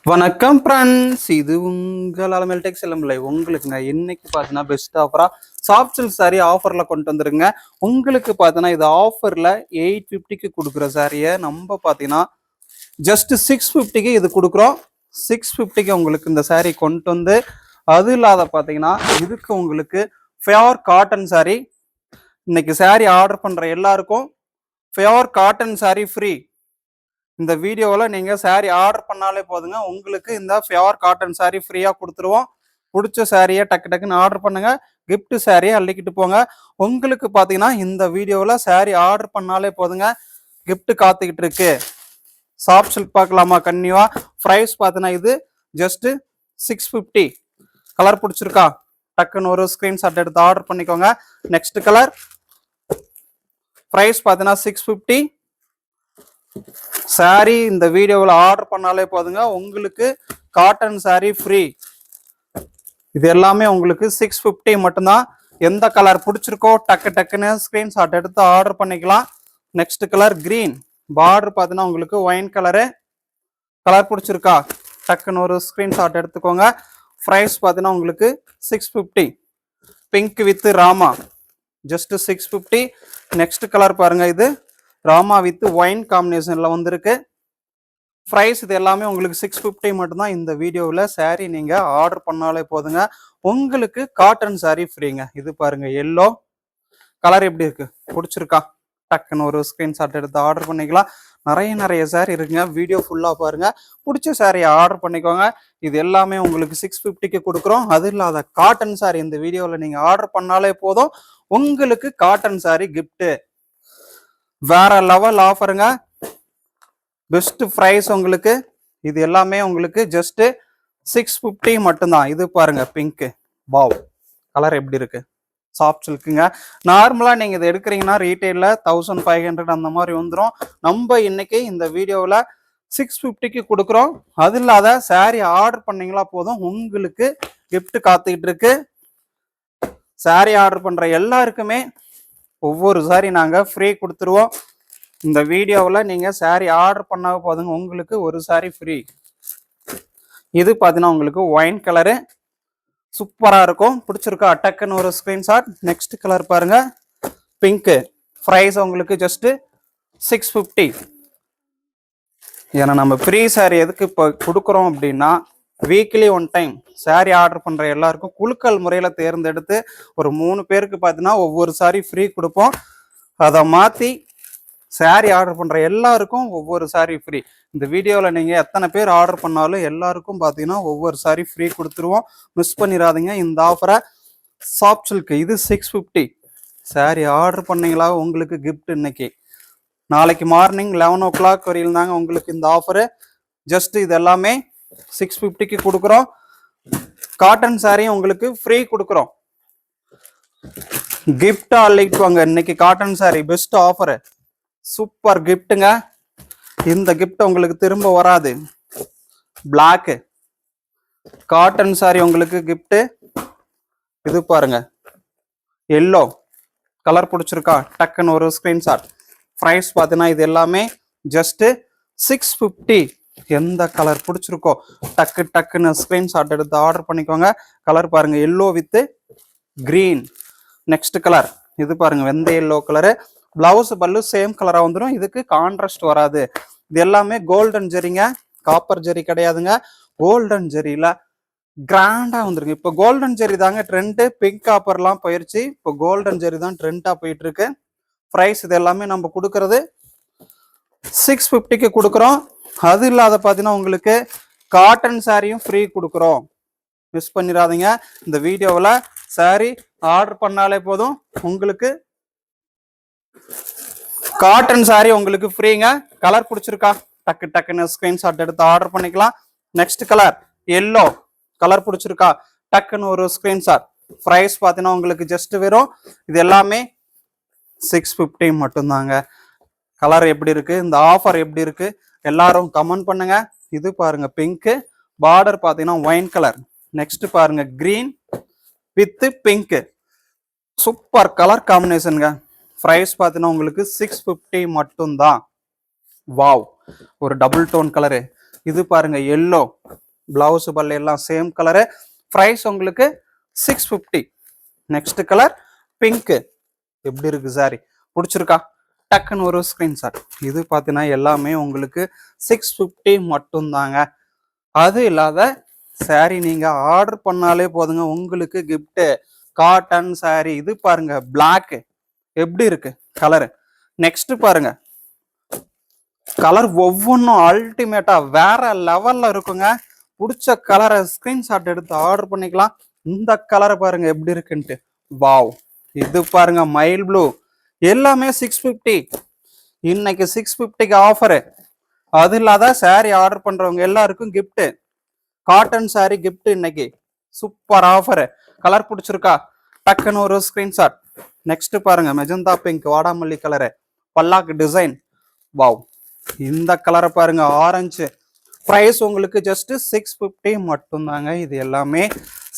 வணக்கம் ஃப்ரெண்ட்ஸ், இது உங்கள் அலமேல் டெக் செல்லமில்லை. உங்களுக்குங்க இன்னைக்கு பார்த்தீங்கன்னா பெஸ்ட் ஆஃபரா சாஃப்ட் சில்க் சாரி ஆஃபரில் கொண்டு வந்துருங்க. உங்களுக்கு பார்த்தீங்கன்னா இது ஆஃபரில் 850க்கு கொடுக்குற சாரியை நம்ம பார்த்தீங்கன்னா ஜஸ்ட் 650க்கு இது கொடுக்குறோம். 650க்கு உங்களுக்கு இந்த சாரி கொண்டு வந்து, அது இல்லாத பார்த்தீங்கன்னா இதுக்கு உங்களுக்கு பியோர் காட்டன் சாரி. இன்னைக்கு சாரி ஆர்டர் பண்ணுற எல்லாருக்கும் பியோர் காட்டன் சாரி ஃப்ரீ. இந்த வீடியோவில் நீங்கள் சாரீ ஆர்டர் பண்ணாலே போதுங்க, உங்களுக்கு இந்த பியோர் காட்டன் சாரீ ஃப்ரீயாக கொடுத்துருவோம். பிடிச்ச சாரியை டக்கு டக்குன்னு ஆர்டர் பண்ணுங்க, கிஃப்ட் சாரியை அள்ளிக்கிட்டு போங்க. உங்களுக்கு பார்த்தீங்கன்னா இந்த வீடியோவில் சாரீ ஆர்டர் பண்ணாலே போதுங்க, கிஃப்ட் காத்துக்கிட்டு இருக்கு. சாஃப்ட் சில்க் பார்க்கலாமா கன்னியூவா? ப்ரைஸ் பார்த்தீங்கன்னா இது ஜஸ்ட் 650. கலர் பிடிச்சிருக்கா? டக்குன்னு ஒரு ஸ்கிரீன்ஷாட் எடுத்து ஆர்டர் பண்ணிக்கோங்க. Next colour. ப்ரைஸ் பார்த்தீங்கன்னா 650. சாரி இந்த வீடியோவில் ஆர்டர் பண்ணாலே போதுங்க, உங்களுக்கு காட்டன் சாரி ஃப்ரீ. இது எல்லாமே உங்களுக்கு 650 மட்டும்தான். எந்த கலர் பிடிச்சிருக்கோ டக்கு டக்குன்னு ஸ்கிரீன்ஷாட் எடுத்து ஆர்டர் பண்ணிக்கலாம். Next colour green. பார்டர் பார்த்தீங்கன்னா உங்களுக்கு ஒயின் கலரு. கலர் பிடிச்சிருக்கா? டக்குன்னு ஒரு ஸ்கிரீன்ஷாட் எடுத்துக்கோங்க. ப்ரைஸ் பார்த்தீங்கன்னா உங்களுக்கு 650. Pink with Rama just 650. Next colour பாருங்க, இது ராமா வித் ஒயின் காம்பினேஷன்ல வந்திருக்கு. ப்ரைஸ் இது எல்லாமே உங்களுக்கு 650 மட்டும்தான். இந்த வீடியோவில் சாரீ நீங்க ஆர்டர் பண்ணாலே போதுங்க, உங்களுக்கு காட்டன் சாரீ ஃப்ரீங்க. இது பாருங்க எல்லோ கலர் எப்படி இருக்கு, பிடிச்சிருக்கா? டக்குன்னு ஒரு ஸ்கிரீன்ஷாட் எடுத்து ஆர்டர் பண்ணிக்கலாம். நிறைய சாரீ இருக்குங்க, வீடியோ ஃபுல்லா பாருங்க, பிடிச்ச சாரியை ஆர்டர் பண்ணிக்கோங்க. இது எல்லாமே உங்களுக்கு 650க்கு கொடுக்குறோம். அது இல்லாத காட்டன் சாரீ இந்த வீடியோவில் நீங்க ஆர்டர் பண்ணாலே போதும், உங்களுக்கு காட்டன் சாரீ கிஃப்ட். வேற லெவல் ஆஃபருங்க, பெஸ்ட் ப்ரைஸ் உங்களுக்கு. இது எல்லாமே உங்களுக்கு ஜஸ்ட் 650 மட்டும்தான். இது பாருங்க பிங்க், வாவ் கலர் எப்படி இருக்கு, சாஃப்ட் சில்க்குங்க. நார்மலா நீங்க இதை எடுக்கிறீங்கன்னா ரீட்டைல 1500 அந்த மாதிரி வந்துடும். நம்ம இன்னைக்கு இந்த வீடியோவில் 650க்கு கொடுக்குறோம். அது இல்லாத சாரி ஆர்டர் பண்ணீங்களா போதும், உங்களுக்கு கிஃப்ட் காத்துக்கிட்டு இருக்கு. சாரி ஆர்டர் பண்ற எல்லாருக்குமே ஒவ்வொரு சாரி நாங்க ஃப்ரீ கொடுத்துருவோம். இந்த வீடியோவில் நீங்க சாரி ஆர்டர் பண்ணா போதுங்க, உங்களுக்கு ஒரு சாரி ஃப்ரீ. இது பார்த்தீங்கன்னா உங்களுக்கு ஒயின் கலரு சூப்பரா இருக்கும், பிடிச்சிருக்கா? டக்குன்னு ஒரு ஸ்கிரீன்ஷாட். நெக்ஸ்ட் கலர் பாருங்க பிங்க். ப்ரைஸ் உங்களுக்கு ஜஸ்ட் 650. ஏன்னா நம்ம ஃப்ரீ சாரி எதுக்கு இப்போ கொடுக்குறோம் அப்படின்னா, weekly one time sorry order பண்ற எல்லாருக்கும் குலுக்கல் முறையில தேர்ந்தெடுத்து ஒரு 3 பேருக்கு பார்த்தீங்கன்னா ஒவ்வொரு சாரி ஃப்ரீ கொடுப்போம். அதை மாத்தி சாரி ஆர்டர் பண்ற எல்லாருக்கும் ஒவ்வொரு சாரி ஃப்ரீ. இந்த வீடியோவில் நீங்க எத்தனை பேர் ஆர்டர் பண்ணாலும் எல்லாருக்கும் பார்த்தீங்கன்னா ஒவ்வொரு சாரி ஃப்ரீ கொடுத்துருவோம். மிஸ் பண்ணிடாதீங்க இந்த ஆஃபரை. சாஃப்ட் சில்க் இது 650. சாரி ஆர்டர் பண்ணீங்களா உங்களுக்கு கிஃப்ட். இன்னைக்கு நாளைக்கு மார்னிங் 11 o'clock வரையில் தாங்க உங்களுக்கு இந்த ஆஃபரு. ஜஸ்ட் இது எல்லாமே 650க்கு கொடுக்குறோம். காட்டன் சாரியும் உங்களுக்கு ஃப்ரீ கொடுக்குறோம். கிஃப்ட் அள்ளிட்டு வாங்க. இன்னைக்கு cotton sari best offer, super கிஃப்ட்டுங்க. இந்த கிஃப்ட் உங்களுக்கு திரும்ப வராது. பிளாக் காட்டன் சாரி உங்களுக்கு கிஃப்ட். இது பாருங்க எல்லோ கலர் பிடிச்சிருக்கா? டக்குன்னு ஒரு ஸ்கிரீன்ஷாட். ப்ரைஸ் பார்த்தீங்கன்னா இது எல்லாமே ஜஸ்ட் 650. எந்த கலர் பிடிச்சிருக்கோ டக்குன்னு ஸ்கிரீன்ஷாட் எடுத்து ஆர்டர் பண்ணிக்கோங்க. கலர் பாருங்க yellow with green. Next colour இது பாருங்க வெந்தய எல்லோ கலரு. பிளவுஸ் பல்லு சேம் கலரா வந்துடும், இதுக்கு கான்ட்ராஸ்ட் வராது. இது எல்லாமே கோல்டன் ஜெரிங்க, காப்பர் ஜெரி கிடையாதுங்க. கோல்டன் ஜெரியில கிராண்டா வந்துருங்க. இப்போ கோல்டன் ஜெரி தாங்க ட்ரெண்ட், பிங்க் காப்பர்லாம் போயிருச்சு, இப்போ கோல்டன் ஜெரி தான் ட்ரெண்டா போயிட்டு இருக்கு. ப்ரைஸ் இது எல்லாமே நம்ம கொடுக்கறது 650க்கு கொடுக்குறோம். அது இல்லாத பார்த்தீங்கன்னா உங்களுக்கு காட்டன் சாரியும் ஃப்ரீ கொடுக்குறோம். மிஸ் பண்ணிடாதீங்க. இந்த வீடியோவில் சாரி ஆர்டர் பண்ணாலே போதும், உங்களுக்கு காட்டன் சாரி உங்களுக்கு ஃப்ரீங்க. கலர் பிடிச்சிருக்கா? டக்குன்னு ஸ்கிரீன்ஷாட் எடுத்து ஆர்டர் பண்ணிக்கலாம். Next colour yellow. கலர் பிடிச்சிருக்கா? டக்குன்னு ஒரு ஸ்கிரீன்ஷாட். ப்ரைஸ் பார்த்தீங்கன்னா உங்களுக்கு ஜஸ்ட் வெறும் இது எல்லாமே 650 மட்டும்தாங்க. கலர் எப்படி இருக்கு, இந்த ஆஃபர் எப்படி இருக்கு, எல்லாரும் கமெண்ட் பண்ணுங்க. இது பாருங்க பிங்க், பார்டர் பார்த்தீங்கன்னா ஒயின் கலர். நெக்ஸ்ட் பாருங்க green with pink, super colour காம்பினேஷனுங்க. ப்ரைஸ் பார்த்தீங்கன்னா உங்களுக்கு 650 மட்டும்தான். வாவ், ஒரு டபுள் டோன் கலரு. இது பாருங்க எல்லோ, பிளவுஸ் பல்லு எல்லாம் சேம் கலரு. ப்ரைஸ் உங்களுக்கு 650. Next colour pink. எப்படி இருக்கு சாரி, பிடிச்சிருக்கா? டக்குன்னு ஒரு ஸ்கிரீன்ஷாட். இது பார்த்தீங்கன்னா எல்லாமே உங்களுக்கு 650 மட்டும்தாங்க. அது இல்லாத சாரி நீங்க ஆர்டர் பண்ணாலே போதுங்க, உங்களுக்கு gift காட்டன் சாரி. இது பாருங்க பிளாக் எப்படி இருக்கு கலரு. நெக்ஸ்ட் பாருங்க கலர் ஒவ்வொன்றும் அல்டிமேட்டா வேற லெவல்ல இருக்குங்க. பிடிச்ச கலரை ஸ்கிரீன்ஷாட் எடுத்து ஆர்டர் பண்ணிக்கலாம். இந்த கலரை பாருங்க எப்படி இருக்குன்ட்டு. வாவ், இது பாருங்க மயில் ப்ளூ. எல்லாமே 650. இன்னைக்கு 650க்கு ஆஃபரு. அது இல்லாத சாரி ஆர்டர் பண்றவங்க எல்லாருக்கும் gift காட்டன் சாரி gift. இன்னைக்கு சூப்பர் ஆஃபரு. கலர் பிடிச்சிருக்கா? டக்குன்னு ஒரு ஸ்கிரீன்ஷாட். நெக்ஸ்ட் பாருங்க மெஜந்தா பிங்க் வாடாமல்லி கலரு, பல்லாக்கு டிசைன். வாவ், இந்த கலரை பாருங்க ஆரஞ்சு. ப்ரைஸ் உங்களுக்கு ஜஸ்ட் 650 மட்டும்தாங்க. இது எல்லாமே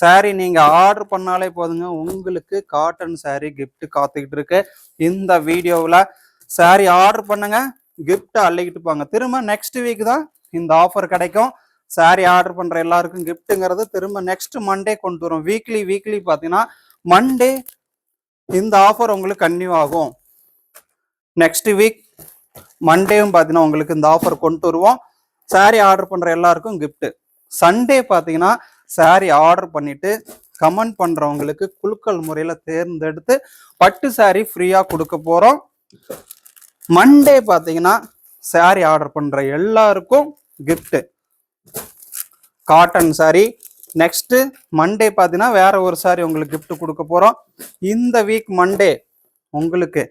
சாரி நீங்க ஆர்டர் பண்ணாலே போதுங்க, உங்களுக்கு காட்டன் சாரி gift காத்துக்கிட்டு இருக்கு. இந்த வீடியோவில் சாரி ஆர்டர் பண்ணுங்க, gift அள்ளிக்கிட்டு போங்க. திரும்ப நெக்ஸ்ட் வீக் தான் இந்த ஆஃபர் கிடைக்கும். சாரி ஆர்டர் பண்ற எல்லாருக்கும் கிஃப்ட்டுங்கிறது திரும்ப நெக்ஸ்ட் மண்டே கொண்டு வரும். வீக்லி பார்த்தீங்கன்னா மண்டே இந்த ஆஃபர் உங்களுக்கு கன்டினியூ ஆகும். நெக்ஸ்ட் வீக் மண்டேவும் பார்த்தீங்கன்னா உங்களுக்கு இந்த ஆஃபர் கொண்டு வருவோம். சாரி ஆர்டர் பண்ற எல்லாருக்கும் கிஃப்ட். சண்டே பார்த்தீங்கன்னா சாரி ஆர்டர் பண்ணிட்டு கமெண்ட் பண்றவங்களுக்கு குலுக்கல் முறையில தேர்ந்தெடுத்து பட்டு சாரி ஃப்ரீயா கொடுக்க போறோம். மண்டே பார்த்தீங்கன்னா சாரி ஆர்டர் பண்ற எல்லாருக்கும் gift cotton sorry. Next Monday பார்த்தீங்கன்னா வேற ஒரு சாரி உங்களுக்கு கிஃப்ட் கொடுக்க போறோம். இந்த வீக் மண்டே உங்களுக்கு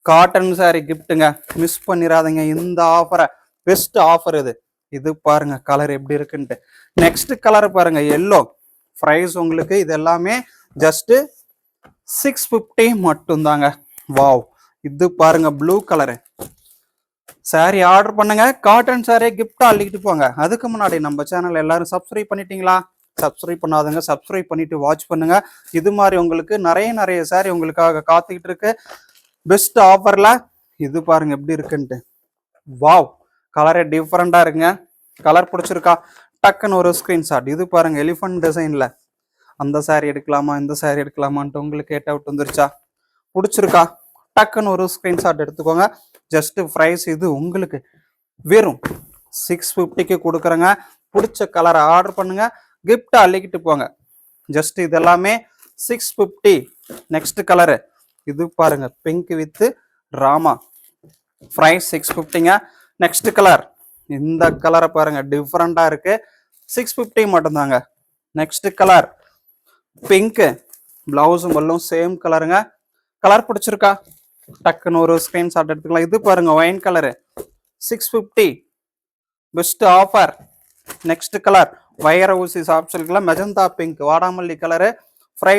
காட்டன் சாரி கிஃப்ட்டுங்க. மிஸ் பண்ணிடாதீங்க இந்த ஆஃபரை. பெஸ்ட் ஆஃபர் இது. இது பாருங்க கலர் எப்படி இருக்குன்ட்டு. நெக்ஸ்ட் கலர் பாருங்க எல்லோ. ப்ரைஸ் உங்களுக்கு இது எல்லாமே ஜஸ்ட் 650 மட்டும்தாங்க. வாவ், இது பாருங்க ப்ளூ கலரு. சாரி ஆர்டர் பண்ணுங்க, காட்டன் சாரி கிஃப்டா அள்ளிக்கிட்டு போங்க. அதுக்கு முன்னாடி நம்ம சேனல் எல்லாரும் சப்ஸ்கிரைப் பண்ணிட்டீங்களா? சப்ஸ்கிரைப் பண்ணாதவங்க சப்ஸ்கிரைப் பண்ணிட்டு வாட்ச் பண்ணுங்க. இது மாதிரி உங்களுக்கு நிறைய சாரி உங்களுக்காக காத்துக்கிட்டு இருக்கு பெஸ்ட் ஆஃபர்ல. இது பாருங்க எப்படி இருக்குன்ட்டு. வாவ், கலரே டிஃப்ரெண்டா இருக்குங்க. கலர் பிடிச்சிருக்கா? டக்குன்னு ஒரு ஸ்கிரீன்ஷாட். இது பாருங்க எலிஃபண்ட் டிசைன்ல. அந்த சாரி எடுக்கலாமா இந்த சாரி எடுக்கலாமான்ட்டு உங்களுக்கு கேட் அவுட் வந்துருச்சா? பிடிச்சிருக்கா? டக்குன்னு ஒரு ஸ்கிரீன்ஷாட் எடுத்துக்கோங்க. ஜஸ்ட் ப்ரைஸ் இது உங்களுக்கு வெறும் 650க்கு கொடுக்குறேங்க. பிடிச்ச கலரை ஆர்டர் பண்ணுங்க, கிஃப்ட் அள்ளிக்கிட்டு போங்க. ஜஸ்ட் இது எல்லாமே 650. நெக்ஸ்ட் கலரு இது பாருங்க பிங்க் வித் ராமா. ப்ரைஸ் 650ங்க. நெக்ஸ்ட் கலர் இந்த கலரை பாருங்க டிஃப்ரெண்டா இருக்கு. 650 மட்டும்தாங்க. Next colour pink. பிளவுஸும் பல்லும் சேம் கலருங்க. கலர் பிடிச்சிருக்கா? டக்குன்னு ஒரு ஸ்கிரீன்ஷாட் எடுத்துக்கலாம். இது பாருங்க wine colour 650 best offer. Next colour வைர ஊசி சாப்ஸ்ல மெஜந்தா பிங்க் வாடாமல்லி கலரு. ப்ரைஸ்